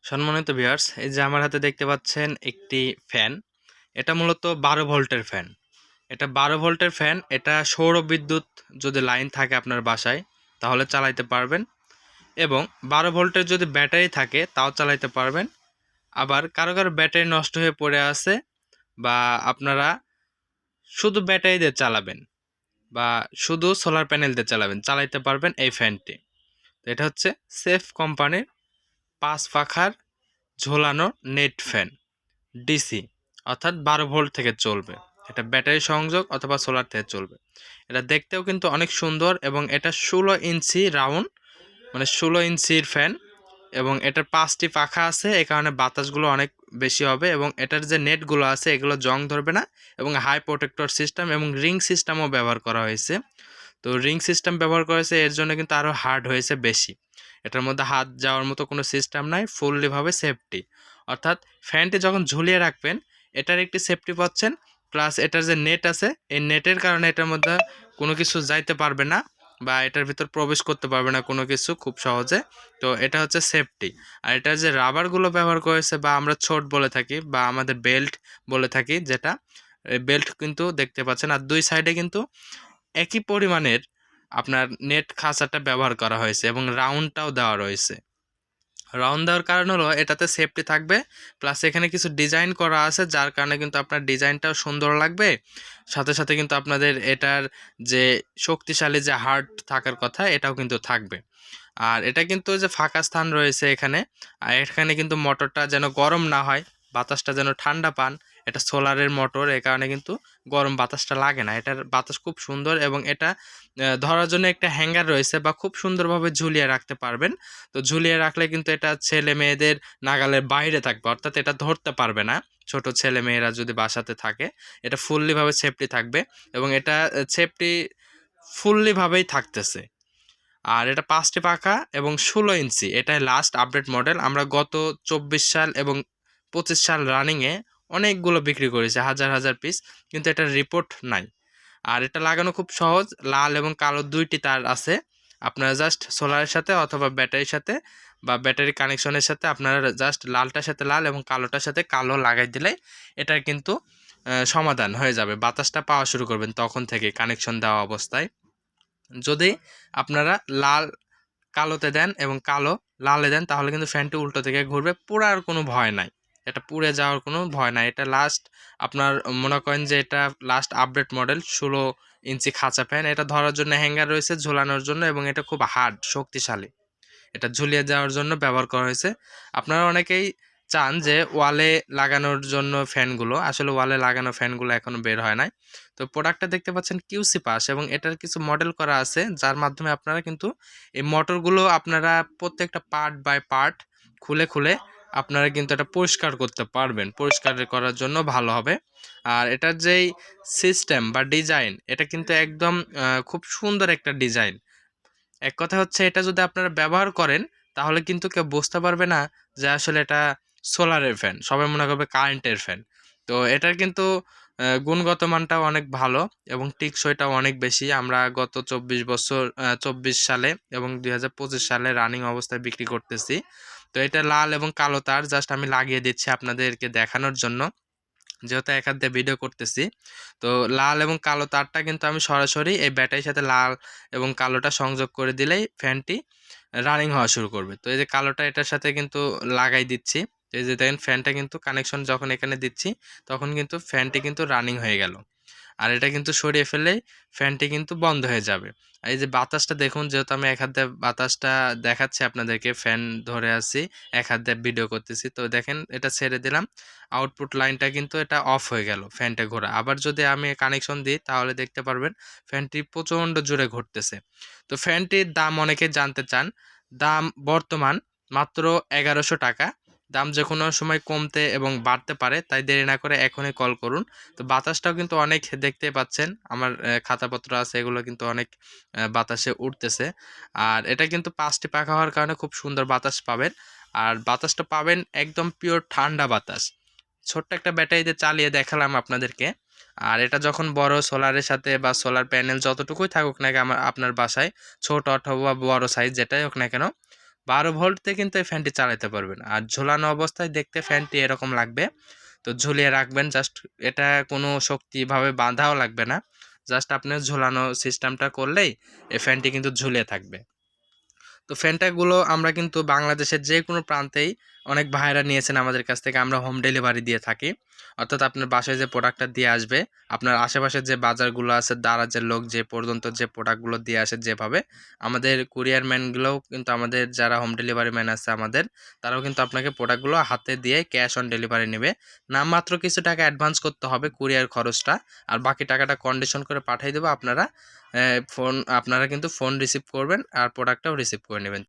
সম্মানিত ভিউয়ার্স, এই যে আমার হাতে দেখতে পাচ্ছেন একটি ফ্যান। এটা মূলত 12 ভোল্টের ফ্যান। এটা 12 ভোল্টের ফ্যান। এটা সৌর বিদ্যুৎ যদি লাইন থাকে আপনার বাসায় তাহলে চালাইতে পারবেন, এবং 12 ভোল্টের যদি ব্যাটারি থাকে তাও চালাইতে পারবেন। আবার কারো কারো ব্যাটারি নষ্ট হয়ে পড়ে আছে, বা আপনারা শুধু ব্যাটারি দিয়ে চালাবেন বা শুধু সোলার প্যানেল দিয়ে চালাইতে পারবেন এই ফ্যানটি। তো এটা হচ্ছে সেফ কোম্পানির 5 পাখার ঝোলানো নেট ফ্যান, ডিসি, অর্থাৎ 12 ভোল্ট থেকে চলবে। এটা ব্যাটারি সংযোগ অথবা সোলার থেকে চলবে। এটা দেখতেও কিন্তু অনেক সুন্দর, এবং এটা 16 ইঞ্চি রাউন্ড, মানে 16 ইঞ্চির ফ্যান, এবং এটার 5টি পাখা আছে। এই কারণে বাতাসগুলো অনেক বেশি হবে, এবং এটার যে নেটগুলো আছে এগুলো জং ধরবে না, এবং হাই প্রোটেক্টর সিস্টেম এবং রিং সিস্টেমও ব্যবহার করা হয়েছে। তো রিং সিস্টেম ব্যবহার করেছে এর জন্য কিন্তু আরও হার্ড হয়েছে বেশি। এটার মধ্যে হাত যাওয়ার মতো কোনো সিস্টেম নাই, ফুললিভাবে সেফটি। অর্থাৎ ফ্যানটি যখন ঝুলিয়ে রাখবেন এটার একটি সেফটি পাচ্ছেন, প্লাস এটার যে নেট আছে এই নেটের কারণে এটার মধ্যে কোনো কিছু যাইতে পারবে না, বা এটার ভিতর প্রবেশ করতে পারবে না কোনো কিছু খুব সহজে। তো এটা হচ্ছে সেফটি। আর এটার যে রাবারগুলো ব্যবহার করেছে, বা আমরা ছোট বলে থাকি বা আমাদের বেল্ট বলে থাকি, যেটা বেল্ট কিন্তু দেখতে পাচ্ছেন। আর দুই সাইডে কিন্তু একই পরিমাণের আপনার নেট খাঁচাটা ব্যবহার করা হয়েছে, এবং রাউন্ডটাও দেওয়া রয়েছে। রাউন্ড দেওয়ার কারণ হলো এটাতে সেফটি থাকবে, প্লাস এখানে কিছু ডিজাইন করা আছে যার কারণে কিন্তু আপনার ডিজাইনটাও সুন্দর লাগবে। সাথে সাথে কিন্তু আপনাদের এটার যে শক্তিশালী যে হার্ড থাকার কথা এটাও কিন্তু থাকবে। আর এটা কিন্তু যে ফাঁকা স্থান রয়েছে এখানে, আর এখানে কিন্তু মোটরটা যেন গরম না হয়, বাতাসটা যেন ঠান্ডা পান। এটা সোলারের মোটর, এই কারণে কিন্তু গরম বাতাসটা লাগে না। এটার বাতাস খুব সুন্দর, এবং এটা ধরার জন্য একটা হ্যাঙ্গার রয়েছে, বা খুব সুন্দরভাবে ঝুলিয়ে রাখতে পারবেন। তো ঝুলিয়ে রাখলে কিন্তু এটা ছেলে মেয়েদের নাগালের বাইরে থাকবে, অর্থাৎ এটা ধরতে পারবে না। ছোট ছেলে মেয়েরা যদি বাসাতে থাকে এটা ফুললিভাবে সেফটি থাকবে, এবং এটা সেফটি ফুললিভাবেই থাকতেছে। আর এটা 5টি পাখা এবং 16 ইঞ্চি, এটাই লাস্ট আপডেট মডেল। আমরা গত 24 সাল এবং 25 সাল রানিংয়ে অনেকগুলো বিক্রি করেছি, হাজার হাজার পিস, কিন্তু এটার রিপোর্ট নাই। আর এটা লাগানো খুব সহজ, লাল এবং কালো দুইটি তার আছে। আপনারা জাস্ট সোলারের সাথে অথবা ব্যাটারির সাথে বা ব্যাটারি কানেকশনের সাথে আপনারা জাস্ট লালটার সাথে লাল এবং কালোটার সাথে কালো লাগাই দিলে এটার কিন্তু সমাধান হয়ে যাবে। বাতাসটা পাওয়া শুরু করবেন তখন থেকে কানেকশন দেওয়া অবস্থায়। যদি আপনারা লাল কালোতে দেন এবং কালো লালে দেন তাহলে কিন্তু ফ্যানটি উল্টো থেকে ঘুরবে, পোড়ার কোনো ভয় নাই। এটা পুড়ে যাওয়ার কোনো ভয় নাই। এটা লাস্ট আপনার মনে করেন যে এটা লাস্ট আপডেট মডেল 16 ইঞ্চি খাঁচা ফ্যান। এটা ধরার জন্য হ্যাঙ্গার রয়েছে ঝোলানোর জন্য, এবং এটা খুব হার্ড শক্তিশালী। এটা ঝুলিয়ে যাওয়ার জন্য ব্যবহার করা হয়েছে। আপনারা অনেকেই চান যে ওয়ালে লাগানোর জন্য ফ্যানগুলো, আসলে ওয়ালে লাগানো ফ্যানগুলো এখনো বের হয় নাই। তো প্রোডাক্টটা দেখতে পাচ্ছেন কিউসি পাস, এবং এটার কিছু মডেল করা আছে যার মাধ্যমে আপনারা কিন্তু এই মোটরগুলো আপনারা প্রত্যেকটা পার্ট বাই পার্ট খুলে খুলে আপনারা কিন্তু এটা পরিষ্কার করতে পারবেন। পরিষ্কার করার জন্য ভালো হবে। আর এটার যেই সিস্টেম বা ডিজাইন এটা কিন্তু একদম খুব সুন্দর একটা ডিজাইন। এক কথা হচ্ছে এটা যদি আপনারা ব্যবহার করেন তাহলে কিন্তু কেউ বুঝতে পারবে না যে আসলে এটা সোলারের ফ্যান, সবাই মনে করবে কারেন্টের ফ্যান। তো এটার কিন্তু গুণগত মানটাও অনেক ভালো, এবং টেকসইটাও অনেক বেশি। আমরা গত 24 সালে এবং 2025 সালে রানিং অবস্থায় বিক্রি করতেছি। তো এটা লাল এবং কালো তার জাস্ট আমি লাগিয়ে দিচ্ছি আপনাদেরকে দেখানোর জন্য, যেহেতু এক হাত দিয়ে ভিডিও করতেছি। তো লাল এবং কালো তারটা কিন্তু আমি সরাসরি এই ব্যাটারির সাথে লাল এবং কালোটা সংযোগ করে দিলেই ফ্যানটি রানিং হওয়া শুরু করবে। তো এই যে কালোটা এটার সাথে কিন্তু লাগাই দিচ্ছি। এই যে দেখেন ফ্যানটা কিন্তু কানেকশন যখন এখানে দিচ্ছি তখন কিন্তু ফ্যানটি কিন্তু রানিং হয়ে গেল। আর এটা কিন্তু সরিয়ে ফেললেই ফ্যানটি কিন্তু বন্ধ হয়ে যাবে। আর এই যে বাতাসটা দেখুন, যেহেতু আমি এক হাত দিয়ে বাতাসটা দেখাচ্ছি আপনাদেরকে, ফ্যান ধরে আছি, এক হাত দিয়ে ভিডিও করতেছি। তো দেখেন এটা ছেড়ে দিলাম, আউটপুট লাইনটা কিন্তু এটা অফ হয়ে গেল, ফ্যানটা ঘোরা। আবার যদি আমি কানেকশন দিই তাহলে দেখতে পারবেন ফ্যানটি প্রচণ্ড জোরে ঘুরতেছে। তো ফ্যানটির দাম অনেকে জানতে চান। দাম বর্তমান মাত্র 1100 টাকা। দাম যে কোনো সময় কমতে এবং বাড়তে পারে, তাই দেরি না করে এখনই কল করুন। তো বাতাসটাও কিন্তু অনেক দেখতে পাচ্ছেন, আমার খাতাপত্র আছে এগুলো কিন্তু অনেক বাতাসে উঠতেছে। আর এটা কিন্তু 5টি পাখা হওয়ার কারণে খুব সুন্দর বাতাস পাবেন। আর বাতাসটা পাবেন একদম পিওর ঠান্ডা বাতাস। ছোট্ট একটা ব্যাটারিতে চালিয়ে দেখালাম আপনাদেরকে। আর এটা যখন বড় সোলারের সাথে বা সোলার প্যানেল যতটুকুই থাকুক না কেন আপনার বাসায়, ছোট অথবা বড় সাইজ যেটাই হোক না কেন, 12 ভোল্টতে কিন্তু এই ফ্যানটি চালাতে পারবেন। আর ঝোলানো অবস্থায় দেখতে ফ্যানটি এরকম লাগবে। তো ঝুলিয়ে রাখবেন জাস্ট, এটা কোনো শক্তিভাবে বাঁধাও লাগবে না। জাস্ট আপনার ঝোলানো সিস্টেমটা করলেই এই ফ্যানটি কিন্তু ঝুলে থাকবে। তো ফ্যানটাগুলো আমরা কিন্তু বাংলাদেশের যে কোনো প্রান্তেই অনেক ভাইরা নিয়েছেন আমাদের কাছ থেকে, আমরা হোম ডেলিভারি দিয়ে থাকি। অর্থাৎ আপনার বাসায় যে প্রোডাক্টটা দিয়ে আসবে, আপনার আশেপাশের যে বাজারগুলো আছে, দারাজের লোক যে পর্যন্ত যে প্রোডাক্টগুলো দিয়ে আসে যেভাবে, আমাদের কুরিয়ার ম্যানগুলোও কিন্তু, আমাদের যারা হোম ডেলিভারি ম্যান আছে আমাদের, তারাও কিন্তু আপনাকে প্রোডাক্টগুলো হাতে দিয়ে ক্যাশ অন ডেলিভারি নেবে। নামমাত্র কিছু টাকা অ্যাডভান্স করতে হবে কুরিয়ার খরচটা, আর বাকি টাকাটা কন্ডিশন করে পাঠিয়ে দেবো। আপনারা আপনারা কিন্তু ফোন রিসিভ করবেন আর প্রোডাক্টটাও রিসিভ করে নেবেন।